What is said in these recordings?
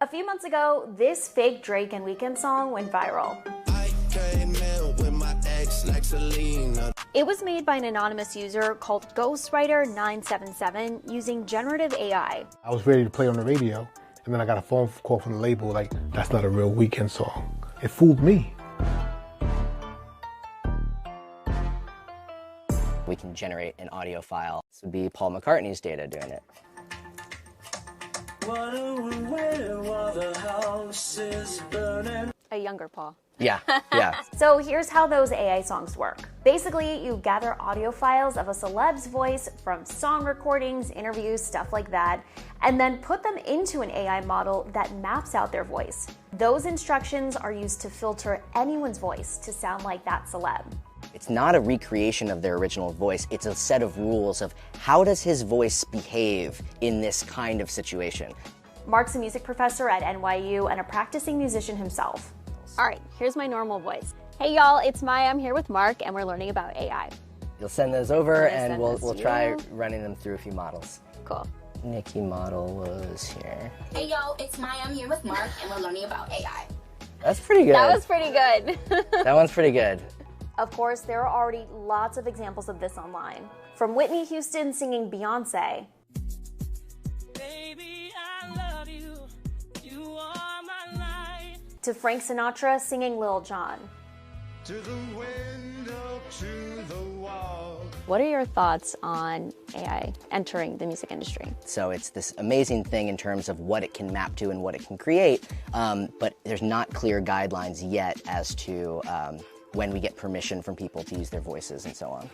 A few months ago, this fake Drake and Weeknd song went viral. It was made by an anonymous user called Ghostwriter977 using generative AI. I was ready to play on the radio, and then I got a phone call from the label like, that's not a real Weeknd song. It fooled me. We can generate an audio file. This would be Paul McCartney's data doing it. A younger Paul. Yeah, yeah. So here's how those AI songs work. Basically, you gather audio files of a celeb's voice from song recordings, interviews, stuff like that, and then put them into an AI model that maps out their voice. Those instructions are used to filter anyone's voice to sound like that celeb. It's not a recreation of their original voice, it's a set of rules of how does his voice behave in this kind of situation. Mark's a music professor at NYU and a practicing musician himself. All right, here's my normal voice. Hey y'all, it's Maya, I'm here with Mark and we're learning about AI. You'll send those over and we'll try running them through a few models. Cool. Nikki model was here. Hey y'all, it's Maya, I'm here with Mark and we're learning about AI. That's pretty good. That was pretty good. That one's pretty good. Of course, there are already lots of examples of this online. From Whitney Houston singing Beyonce, Baby, I love you. You are my life. to Frank Sinatra singing Lil Jon. To the window, to the wall. What are your thoughts on AI entering the music industry? So it's this amazing thing in terms of what it can map to and what it can create, but there's not clear guidelines yet as to when we get permission from people to use their voices and so on.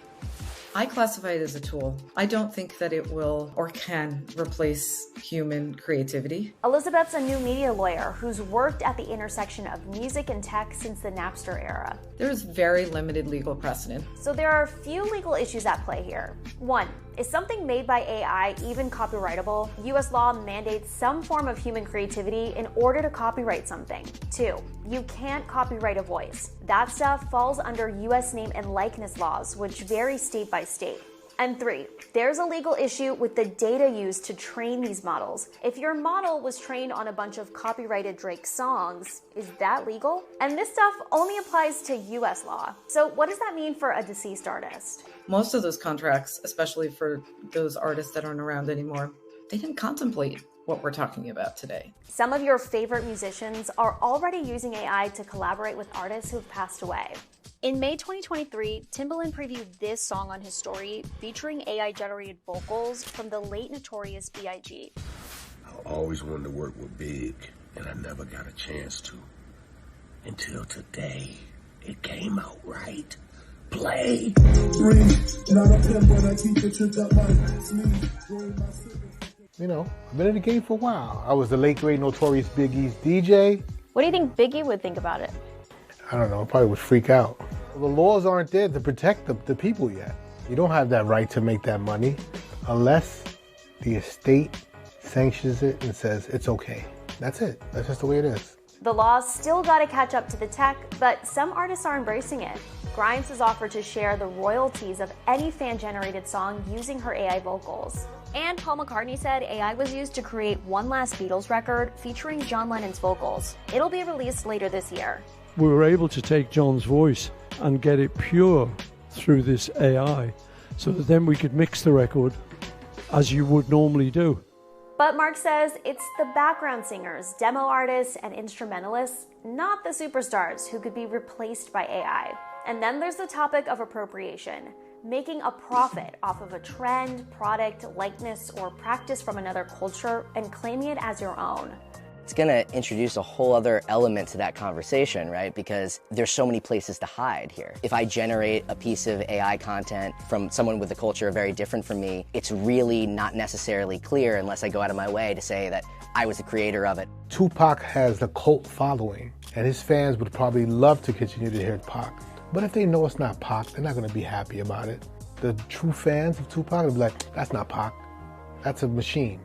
I classify it as a tool. I don't think that it will or can replace human creativity. Elizabeth's a new media lawyer who's worked at the intersection of music and tech since the Napster era. There is very limited legal precedent. So there are a few legal issues at play here. One, is something made by AI even copyrightable? US law mandates some form of human creativity in order to copyright something. Two, you can't copyright a voice. That stuff falls under US name and likeness laws, which vary state by state. And three, there's a legal issue with the data used to train these models. If your model was trained on a bunch of copyrighted Drake songs, is that legal? And this stuff only applies to US law. So what does that mean for a deceased artist? Most of those contracts, especially for those artists that aren't around anymore, they didn't contemplate what we're talking about today. Some of your favorite musicians are already using AI to collaborate with artists who've passed away. In May 2023, Timbaland previewed this song on his story featuring AI-generated vocals from the late Notorious B.I.G. I always wanted to work with Big, and I never got a chance to. Until today, it came out right. Play. You know, I've been in the game for a while. I was the late great Notorious Biggie's DJ. What do you think Biggie would think about it? I don't know, probably would freak out. The laws aren't there to protect the people yet. You don't have that right to make that money unless the estate sanctions it and says it's okay. That's it. That's just the way it is. The laws still gotta catch up to the tech, but some artists are embracing it. Grimes has offered to share the royalties of any fan-generated song using her AI vocals. And Paul McCartney said AI was used to create one last Beatles record featuring John Lennon's vocals. It'll be released later this year. We were able to take John's voice and get it pure through this AI so that then we could mix the record as you would normally do. But Mark says it's the background singers, demo artists, and instrumentalists, not the superstars who could be replaced by AI. And then there's the topic of appropriation, making a profit off of a trend, product, likeness, or practice from another culture and claiming it as your own. It's going to introduce a whole other element to that conversation, right? Because there's so many places to hide here. If I generate a piece of AI content from someone with a culture very different from me, it's really not necessarily clear unless I go out of my way to say that I was the creator of it. Tupac has a cult following, and his fans would probably love to continue to hear Pac. But if they know it's not Pac, they're not going to be happy about it. The true fans of Tupac will be like, that's not Pac. That's a machine.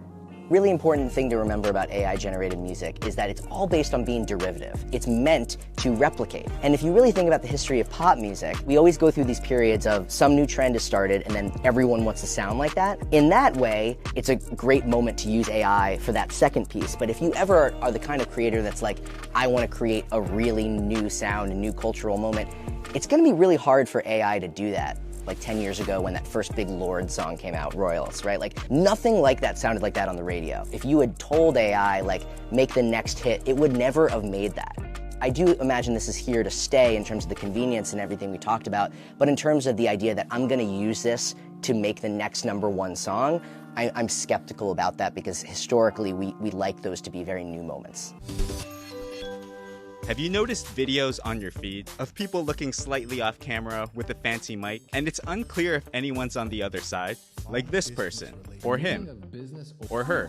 Really important thing to remember about AI-generated music is that it's all based on being derivative. It's meant to replicate. And if you really think about the history of pop music, we always go through these periods of some new trend is started and then everyone wants to sound like that. In that way, it's a great moment to use AI for that second piece. But if you ever are the kind of creator that's like, I want to create a really new sound, a new cultural moment, it's going to be really hard for AI to do that. Like 10 years ago when that first big Lorde song came out, Royals, right? Like nothing like that sounded like that on the radio. If you had told AI, like, make the next hit, it would never have made that. I do imagine this is here to stay in terms of the convenience and everything we talked about, but in terms of the idea that I'm gonna use this to make the next #1 song, I'm skeptical about that because historically we like those to be very new moments. Have you noticed videos on your feed of people looking slightly off camera with a fancy mic, and it's unclear if anyone's on the other side? Like this person, or him, or her.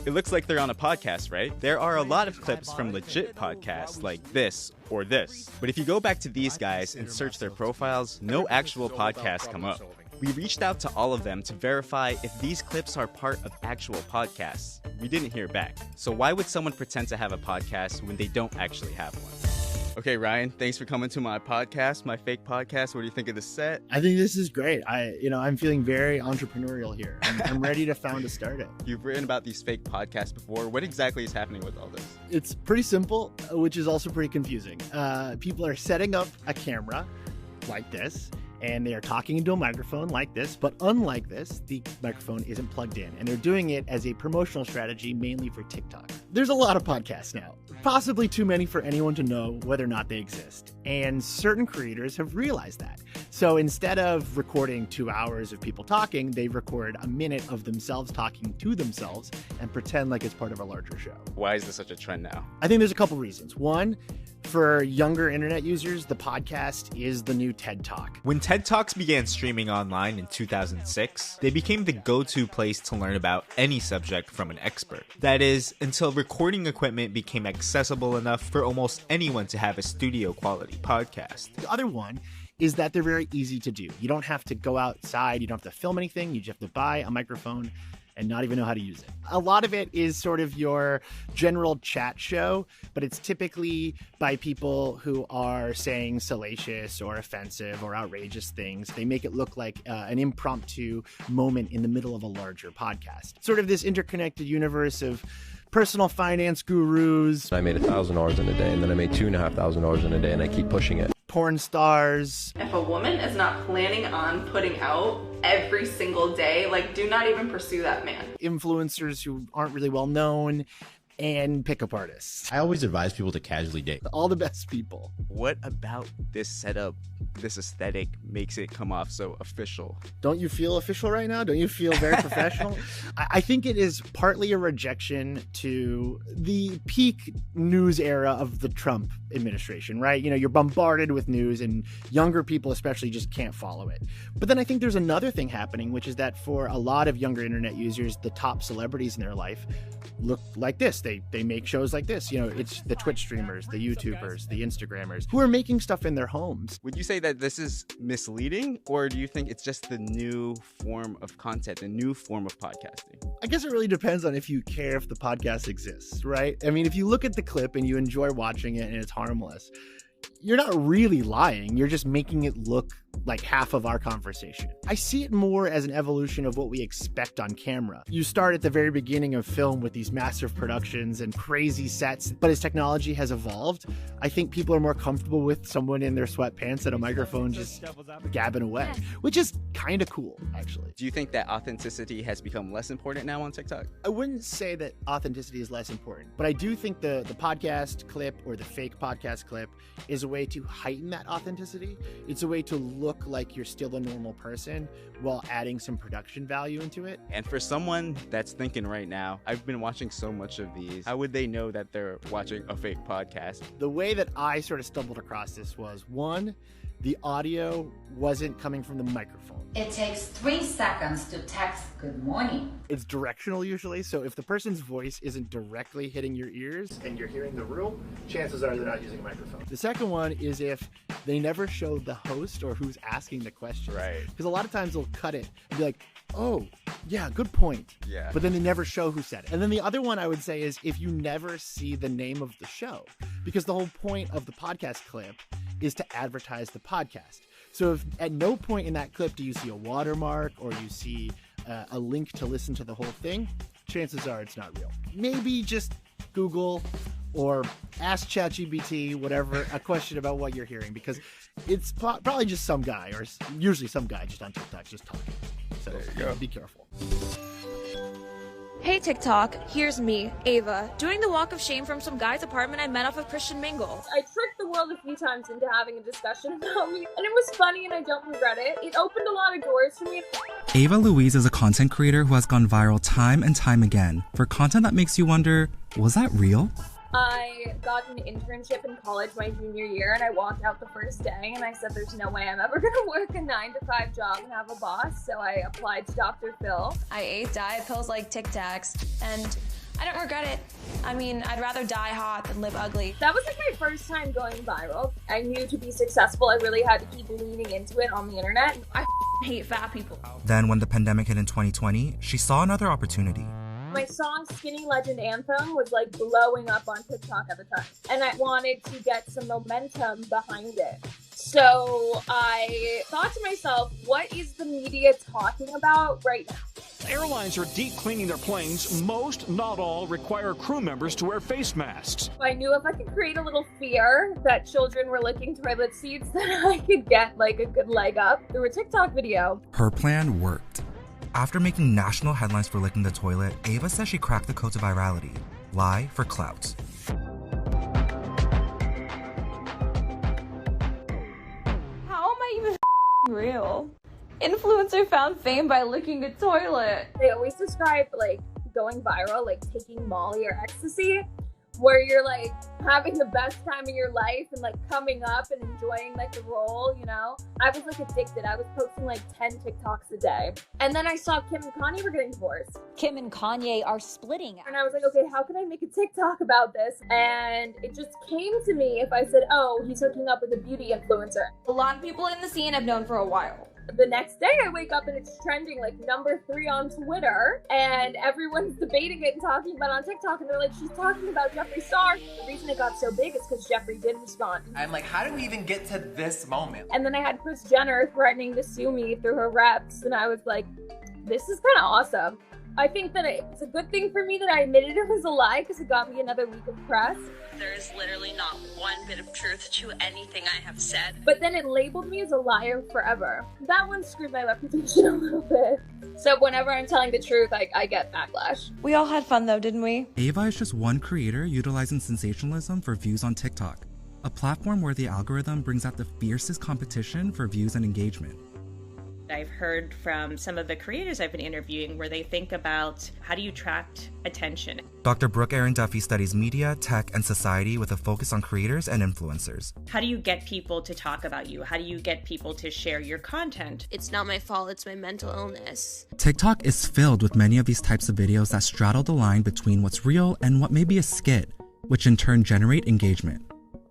It looks like they're on a podcast, right? There are a lot of clips from legit podcasts like this or this. But if you go back to these guys and search their profiles, no actual podcasts come up. We reached out to all of them to verify if these clips are part of actual podcasts. We didn't hear back. So why would someone pretend to have a podcast when they don't actually have one? Okay, Ryan, thanks for coming to my podcast, my fake podcast. What do you think of the set? I think this is great. I'm feeling very entrepreneurial here. I'm ready to found a startup. You've written about these fake podcasts before. What exactly is happening with all this? It's pretty simple, which is also pretty confusing. People are setting up a camera like this, and they are talking into a microphone like this, but unlike this, the microphone isn't plugged in, and they're doing it as a promotional strategy mainly for TikTok. There's a lot of podcasts now, possibly too many for anyone to know whether or not they exist, and certain creators have realized that. So instead of recording 2 hours of people talking, they record a minute of themselves talking to themselves and pretend like it's part of a larger show. Why is this such a trend now? I think there's a couple reasons. One, for younger internet users, the podcast is the new TED Talk. When TED Talks began streaming online in 2006, they became the go-to place to learn about any subject from an expert. That is, until recording equipment became accessible enough for almost anyone to have a studio-quality podcast. The other one is that they're very easy to do. You don't have to go outside, you don't have to film anything, you just have to buy a microphone and not even know how to use it. A lot of it is sort of your general chat show, but it's typically by people who are saying salacious or offensive or outrageous things. They make it look like an impromptu moment in the middle of a larger podcast. Sort of this interconnected universe of personal finance gurus. I made $1,000 in a day, and then I made $2,500 in a day, and I keep pushing it. Porn stars. If a woman is not planning on putting out every single day, like, do not even pursue that man. Influencers who aren't really well known, and pickup artists. I always advise people to casually date. All the best people. What about this setup, this aesthetic, makes it come off so official? Don't you feel official right now? Don't you feel very professional? I think it is partly a rejection to the peak news era of the Trump administration, right? You know, you're bombarded with news and younger people especially just can't follow it. But then I think there's another thing happening, which is that for a lot of younger internet users, the top celebrities in their life look like this. They make shows like this. You know, it's the Twitch streamers, the YouTubers, the Instagrammers who are making stuff in their homes. Would you say that this is misleading, or do you think it's just the new form of content, the new form of podcasting? I guess it really depends on if you care if the podcast exists, right? I mean, if you look at the clip and you enjoy watching it and it's harmless, you're not really lying. You're just making it look like half of our conversation. I see it more as an evolution of what we expect on camera. You start at the very beginning of film with these massive productions and crazy sets, but as technology has evolved, I think people are more comfortable with someone in their sweatpants and a microphone just gabbing away, which is kind of cool, actually. Do you think that authenticity has become less important now on TikTok? I wouldn't say that authenticity is less important, but I do think the podcast clip or the fake podcast clip is a way to heighten that authenticity. It's a way to look like you're still a normal person while adding some production value into it. And for someone that's thinking right now, I've been watching so much of these, how would they know that they're watching a fake podcast? The way that I sort of stumbled across this was, one, the audio wasn't coming from the microphone. It takes 3 seconds to text good morning. It's directional usually, so if the person's voice isn't directly hitting your ears and you're hearing the room, chances are they're not using a microphone. The second one is if they never show the host or who's asking the question. Right. Because a lot of times they'll cut it and be like, oh, yeah, good point. Yeah. But then they never show who said it. And then the other one I would say is if you never see the name of the show, because the whole point of the podcast clip is to advertise the podcast. So if at no point in that clip do you see a watermark or you see a link to listen to the whole thing, chances are it's not real. Maybe just Google or ask ChatGPT, whatever, a question about what you're hearing, because it's probably just some guy, or usually some guy just on TikTok just talking. So be careful. Hey TikTok, here's me, Ava, doing the walk of shame from some guy's apartment I met off of Christian Mingle. I tricked the world a few times into having a discussion about me, and it was funny and I don't regret it. It opened a lot of doors for me. Ava Louise is a content creator who has gone viral time and time again for content that makes you wonder, was that real? I got an internship in college my junior year, and I walked out the first day and I said there's no way I'm ever gonna work a 9-to-5 job and have a boss, so I applied to Dr. Phil. I ate diet pills like Tic Tacs, and I don't regret it. I mean, I'd rather die hot than live ugly. That was like my first time going viral. I knew to be successful, I really had to keep leaning into it on the internet. I hate fat people. Then when the pandemic hit in 2020, she saw another opportunity. My song Skinny Legend Anthem was like blowing up on TikTok at the time, and I wanted to get some momentum behind it. So I thought to myself, what is the media talking about right now? Airlines are deep cleaning their planes. Most, not all, require crew members to wear face masks. I knew if I could create a little fear that children were licking toilet seats, then I could get like a good leg up through a TikTok video. Her plan worked. After making national headlines for licking the toilet, Ava says she cracked the code to virality. Lie for clout. How am I even real? Influencer found fame by licking a toilet. They always describe like going viral, like taking Molly or ecstasy, where you're like having the best time of your life and like coming up and enjoying like the role, you know? I was like addicted. I was posting like 10 TikToks a day. And then I saw Kim and Kanye were getting divorced. Kim and Kanye are splitting. And I was like, okay, how can I make a TikTok about this? And it just came to me if I said, oh, he's hooking up with a beauty influencer. A lot of people in the scene I've known for a while. The next day I wake up and it's trending like #3 on Twitter, and everyone's debating it and talking about it on TikTok, and they're like, she's talking about Jeffree Star. The reason it got so big is because Jeffree did respond. I'm like, how do we even get to this moment? And then I had Kris Jenner threatening to sue me through her reps, and I was like, this is kind of awesome. I think that it's a good thing for me that I admitted it was a lie, because it got me another week of press. There is literally not one bit of truth to anything I have said. But then it labeled me as a liar forever. That one screwed my reputation a little bit. So whenever I'm telling the truth, I get backlash. We all had fun though, didn't we? Ava is just one creator utilizing sensationalism for views on TikTok, a platform where the algorithm brings out the fiercest competition for views and engagement. I've heard from some of the creators I've been interviewing where they think about how do you attract attention. Dr. Brooke Aaron Duffy studies media, tech, and society with a focus on creators and influencers. How do you get people to talk about you? How do you get people to share your content? It's not my fault, it's my mental illness. TikTok is filled with many of these types of videos that straddle the line between what's real and what may be a skit, which in turn generate engagement.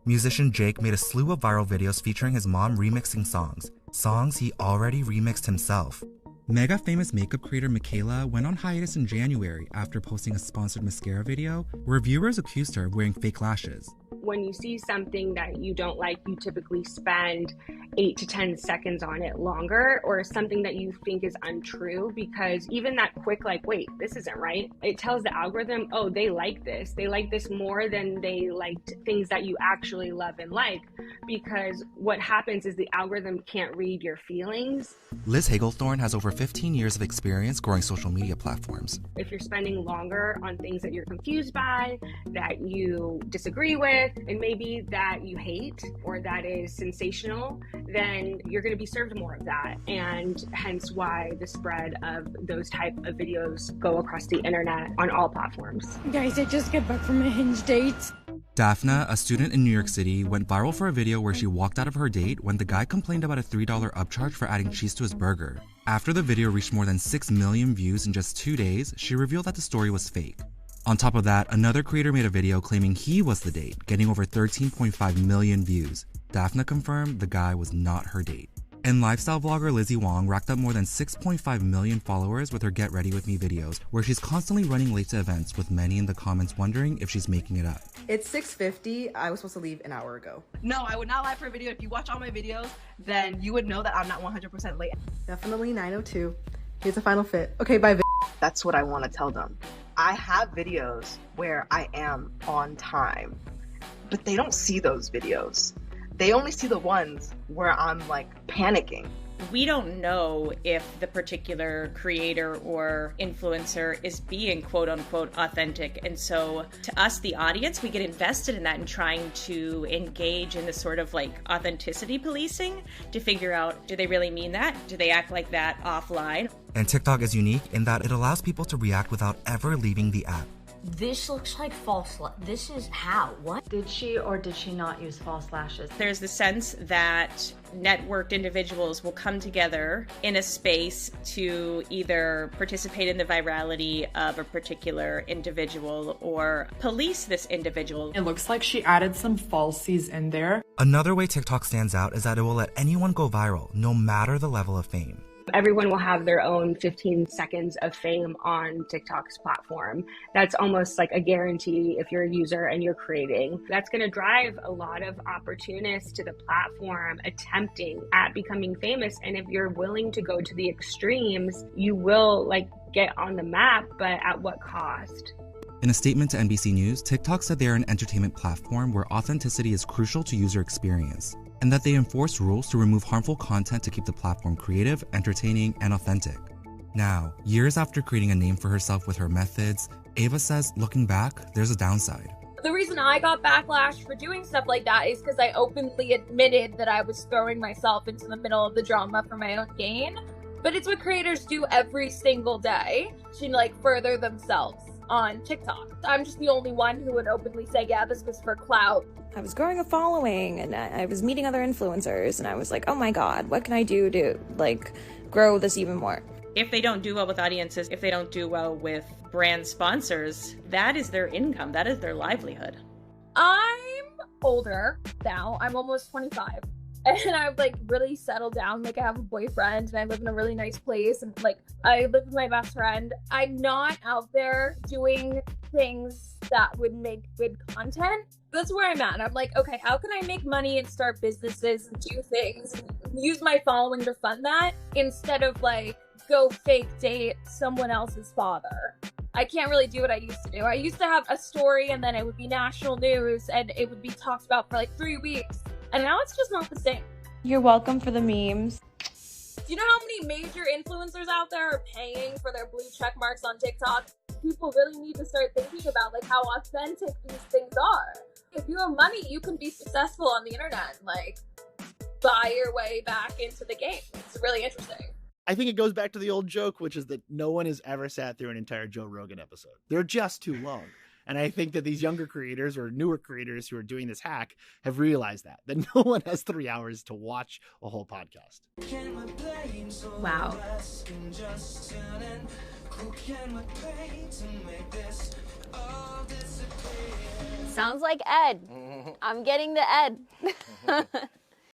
Musician Jake made a slew of viral videos featuring his mom remixing songs he already remixed himself. Mega famous makeup creator Michaela went on hiatus in January after posting a sponsored mascara video where viewers accused her of wearing fake lashes. When you see something that you don't like, you typically spend 8 to 10 seconds on it longer, or something that you think is untrue, because even that quick, like, wait, this isn't right, it tells the algorithm, oh, they like this. They like this more than they liked things that you actually love and like, because what happens is the algorithm can't read your feelings. Liz Hagglethorne has over 15 years of experience growing social media platforms. If you're spending longer on things that you're confused by, that you disagree with, and maybe that you hate or that is sensational, then you're going to be served more of that. And hence why the spread of those type of videos go across the internet on all platforms. Guys, I just got back from a Hinge date. Daphna, a student in New York City, went viral for a video where she walked out of her date when the guy complained about a $3 upcharge for adding cheese to his burger. After the video reached more than 6 million views in just 2 days, she revealed that the story was fake. On top of that, another creator made a video claiming he was the date, getting over 13.5 million views. Daphna confirmed the guy was not her date. And lifestyle vlogger Lizzie Wong racked up more than 6.5 million followers with her Get Ready With Me videos, where she's constantly running late to events, with many in the comments wondering if she's making it up. It's 6:50. I was supposed to leave an hour ago. No, I would not lie for a video. If you watch all my videos, then you would know that I'm not 100% late. Definitely 9:02. Here's a final fit. Okay, bye. That's what I want to tell them. I have videos where I am on time, but they don't see those videos. They only see the ones where I'm like panicking. We don't know if the particular creator or influencer is being quote unquote authentic. And so to us, the audience, we get invested in that and trying to engage in this sort of like authenticity policing to figure out, do they really mean that? Do they act like that offline? And TikTok is unique in that it allows people to react without ever leaving the app. This looks like false. This is how? What? Did she or did she not use false lashes? There's the sense that networked individuals will come together in a space to either participate in the virality of a particular individual or police this individual. It looks like she added some falsies in there. Another way TikTok stands out is that it will let anyone go viral, no matter the level of fame. Everyone will have their own 15 seconds of fame on TikTok's platform. That's almost like a guarantee if you're a user and you're creating. That's going to drive a lot of opportunists to the platform attempting at becoming famous. And if you're willing to go to the extremes, you will like get on the map, but at what cost? In a statement to NBC News, TikTok said they are an entertainment platform where authenticity is crucial to user experience, and that they enforce rules to remove harmful content to keep the platform creative, entertaining, and authentic. Now, years after creating a name for herself with her methods, Ava says, looking back, there's a downside. The reason I got backlash for doing stuff like that is because I openly admitted that I was throwing myself into the middle of the drama for my own gain. But it's what creators do every single day to like further themselves on TikTok. I'm just the only one who would openly say, yeah, this was for clout. I was growing a following and I was meeting other influencers and I was like, oh my God, what can I do to like grow this even more? If they don't do well with audiences, if they don't do well with brand sponsors, that is their income. That is their livelihood. I'm older now. I'm almost 25. And I've like really settled down. Like I have a boyfriend and I live in a really nice place and like I live with my best friend. I'm not out there doing things that would make good content. That's where I'm at. And I'm like, okay, how can I make money and start businesses and do things and use my following to fund that instead of like go fake date someone else's father? I can't really do what I used to do. I used to have a story and then it would be national news and it would be talked about for like 3 weeks. And now it's just not the same. You're welcome for the memes. Do you know how many major influencers out there are paying for their blue check marks on TikTok? People really need to start thinking about like how authentic these things are. If you have money, you can be successful on the internet and like buy your way back into the game. It's really interesting. I think it goes back to the old joke, which is that no one has ever sat through an entire Joe Rogan episode. They're just too long. And I think that these younger creators or newer creators who are doing this hack have realized that no one has 3 hours to watch a whole podcast. Wow. Sounds like Ed. I'm getting the Ed.